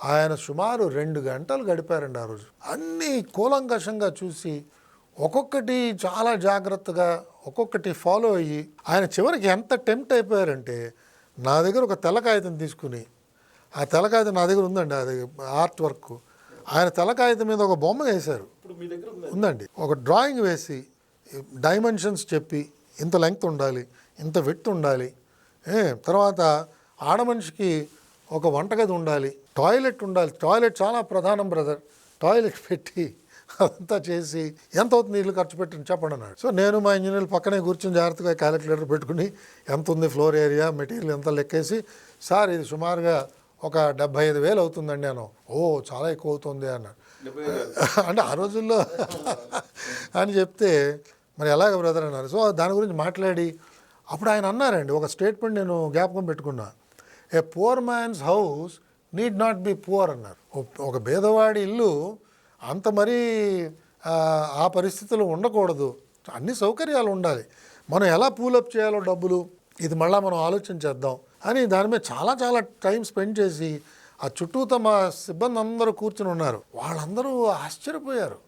ఆయన సుమారు 2 గంటలు గడిపారండి ఆ రోజు. అన్నీ కూలంకషంగా చూసి ఒక్కొక్కటి చాలా జాగ్రత్తగా ఒక్కొక్కటి ఫాలో అయ్యి ఆయన చివరికి ఎంత టెంప్ట్ అయిపోయారంటే నా దగ్గర ఒక తెల్ల కాగితం తీసుకుని, ఆ తెల్ల కాగితం నా దగ్గర ఉందండి, అది ఆర్ట్ వర్క్. ఆయన తెల్ల కాగితం మీద ఒక బొమ్మ వేశారు, ఉందండి. ఒక డ్రాయింగ్ వేసి డైమెన్షన్స్ చెప్పి ఇంత లెంగ్త్ ఉండాలి, ఇంత విడ్త్ ఉండాలి, తర్వాత ఆడమనిషికి ఒక వంటగది ఉండాలి, టాయిలెట్ ఉండాలి, టాయిలెట్ చాలా ప్రధానం బ్రదర్, టాయిలెట్ పెట్టి అదంతా చేసి ఎంత అవుతుంది ఇల్లు ఖర్చు పెట్టి చెప్పండి అన్నాడు. సో నేను మా ఇంజనీర్లు పక్కనే కూర్చొని జాగ్రత్తగా క్యాలిక్యులేటర్ పెట్టుకుని ఎంత ఉంది ఫ్లోర్ ఏరియా, మెటీరియల్ ఎంత లెక్కేసి, సార్ ఇది సుమారుగా ఒక 75,000 అవుతుందండి అన్నాం. ఓ చాలా ఎక్కువ అవుతుంది అన్నాడు. అంటే ఆ రోజుల్లో అని చెప్తే మరి ఎలాగ బ్రదర్ అన్నారు. సో దాని గురించి మాట్లాడి అప్పుడు ఆయన అన్నారండి ఒక స్టేట్మెంట్, నేను జ్ఞాపకం పెట్టుకున్నా. A poor man's house need not be poor అన్నారు. ఒక పేదవాడి ఇల్లు అంత మరీ ఆ పరిస్థితుల్లో ఉండకూడదు, అన్ని సౌకర్యాలు ఉండాలి, మనం ఎలా పూలప్ చేయాలో డబ్బులు ఇది మళ్ళీ మనం ఆలోచన చేద్దాం అని దాని మీద చాలా చాలా టైం స్పెండ్ చేసి ఆ చుట్టూ తమ సిబ్బంది అందరూ కూర్చుని ఉన్నారు. వాళ్ళందరూ ఆశ్చర్యపోయారు.